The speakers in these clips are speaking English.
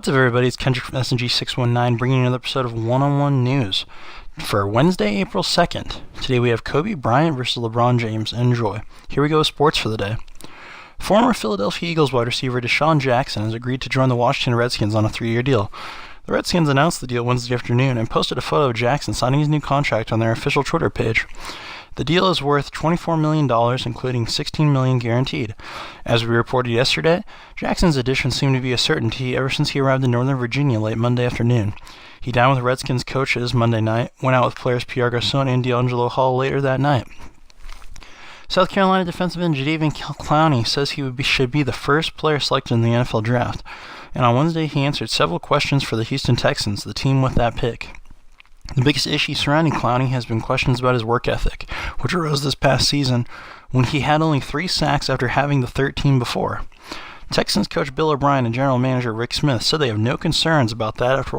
What's up, everybody? It's Kendrick from S&G619 bringing you another episode of One-on-One News for Wednesday, April 2nd. Today we have Kobe Bryant versus LeBron James. Enjoy. Here we go with sports for the day. Former Philadelphia Eagles wide receiver Desean Jackson has agreed to join the Washington Redskins on a 3-year deal. The Redskins announced the deal Wednesday afternoon and posted a photo of Jackson signing his new contract on their official Twitter page. The deal is worth $24 million, including $16 million guaranteed. As we reported yesterday, Jackson's addition seemed to be a certainty ever since he arrived in Northern Virginia late Monday afternoon. He dined with Redskins coaches Monday night, went out with players Pierre Garçon and D'Angelo Hall later that night. South Carolina defensive end Jadeveon Clwoney says he should be the first player selected in the NFL draft, and on Wednesday he answered several questions for the Houston Texans, the team with that pick. The biggest issue surrounding Clwoney has been questions about his work ethic, which arose this past season when he had only 3 sacks after having the 13 before. Texans coach Bill O'Brien and general manager Rick Smith said they have no concerns about that after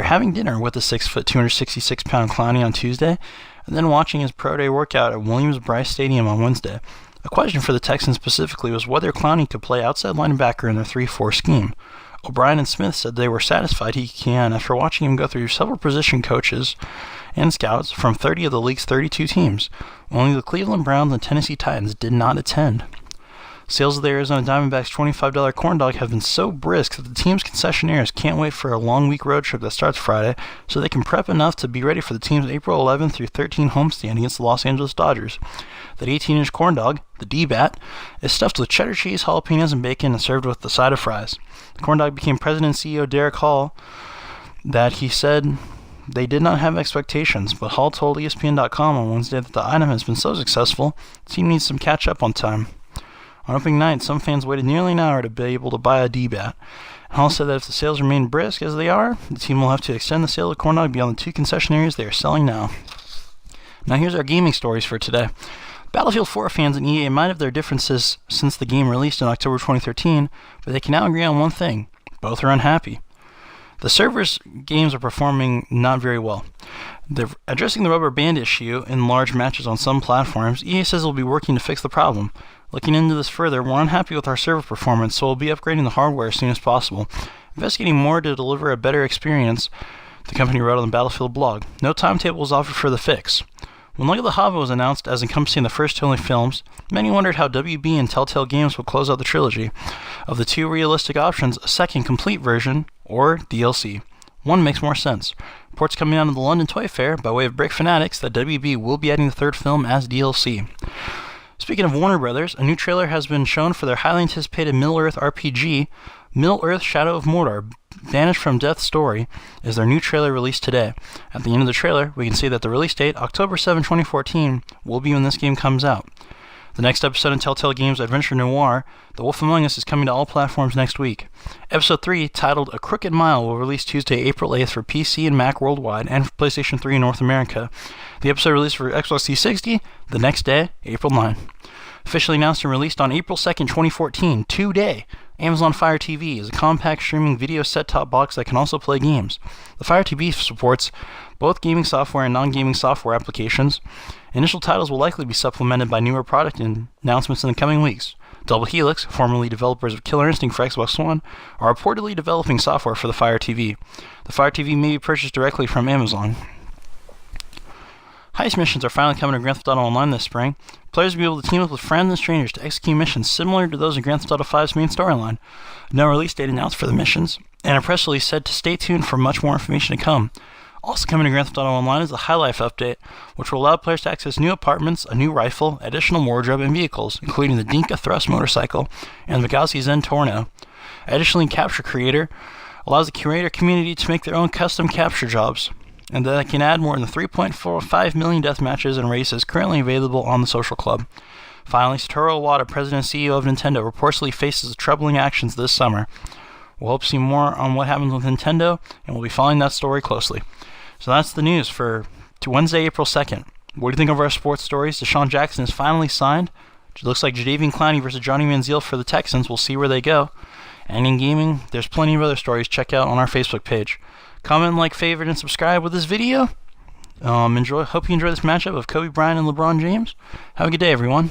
having dinner with the 6', 266-pound Clwoney on Tuesday, and then watching his pro day workout at Williams-Brice Stadium on Wednesday. A question for the Texans specifically was whether Clwoney could play outside linebacker in their 3-4 scheme. O'Brien and Smith said they were satisfied he can after watching him go through several position coaches and scouts from 30 of the league's 32 teams. Only the Cleveland Browns and Tennessee Titans did not attend. Sales of the Arizona Diamondbacks' $25 corndog have been so brisk that the team's concessionaires can't wait for a long week road trip that starts Friday so they can prep enough to be ready for the team's April 11 through 13 homestand against the Los Angeles Dodgers. That 18-inch corndog, the D-Bat, is stuffed with cheddar cheese, jalapenos, and bacon and served with the side of fries. The corndog became President and CEO Derek Hall that he said they did not have expectations, but Hall told ESPN.com on Wednesday that the item has been so successful, the team needs some catch-up on time. On opening night, some fans waited nearly an hour to be able to buy a D-Bat. Hall said that if the sales remain brisk as they are, the team will have to extend the sale of corndog beyond the 2 concession areas they are selling now. Now here's our gaming stories for today. Battlefield 4 fans and EA might have their differences since the game released in October 2013, but they can now agree on one thing. Both are unhappy. The servers' games are performing not very well. They're addressing the rubber band issue in large matches on some platforms. EA says they'll be working to fix the problem. Looking into this further, we're unhappy with our server performance, so we'll be upgrading the hardware as soon as possible. Investigating more to deliver a better experience, the company wrote on the Battlefield blog. No timetable was offered for the fix. When Look at the Hobbit was announced as encompassing the first 2 only films, many wondered how WB and Telltale Games would close out the trilogy. Of the 2 realistic options, a second complete version or DLC. One makes more sense. Reports coming out of the London Toy Fair by way of Brick Fanatics that WB will be adding the 3rd film as DLC. Speaking of Warner Brothers, a new trailer has been shown for their highly anticipated Middle-earth RPG, Middle-earth Shadow of Mordor, Banished from Death's Story, is their new trailer released today. At the end of the trailer, we can see that the release date, October 7, 2014, will be when this game comes out. The next episode in Telltale Games' Adventure Noir, The Wolf Among Us, is coming to all platforms next week. Episode 3, titled A Crooked Mile, will release Tuesday, April 8th for PC and Mac worldwide and for PlayStation 3 in North America. The episode released for Xbox 360 the next day, April 9. Officially announced and released on April 2nd, 2014, today, Amazon Fire TV is a compact streaming video set-top box that can also play games. The Fire TV supports both gaming software and non-gaming software applications. Initial titles will likely be supplemented by newer product announcements in the coming weeks. Double Helix, formerly developers of Killer Instinct for Xbox One, are reportedly developing software for the Fire TV. The Fire TV may be purchased directly from Amazon. Heist missions are finally coming to Grand Theft Auto Online this spring. Players will be able to team up with friends and strangers to execute missions similar to those in Grand Theft Auto 5's main storyline. No release date announced for the missions, and a press release said to stay tuned for much more information to come. Also coming to Grand Theft Auto Online is the High Life update, which will allow players to access new apartments, a new rifle, additional wardrobe, and vehicles, including the Dinka Thrust motorcycle and the Bugatti Zen Torno. Additionally, Capture Creator allows the curator community to make their own custom capture jobs, and that it can add more than 3.45 million death matches and races currently available on the social club. Finally, Satoru Iwata, president and CEO of Nintendo, reportedly faces troubling actions this summer. We'll hope to see more on what happens with Nintendo, and we'll be following that story closely. So that's the news for Wednesday, April 2nd. What do you think of our sports stories? Desean Jackson is finally signed. It looks like Jadeveon Clwoney versus Johnny Manziel for the Texans. We'll see where they go. And in gaming, there's plenty of other stories. Check out on our Facebook page. Comment, like, favorite, and subscribe with this video. Hope you enjoy this matchup of Kobe Bryant and LeBron James. Have a good day, everyone.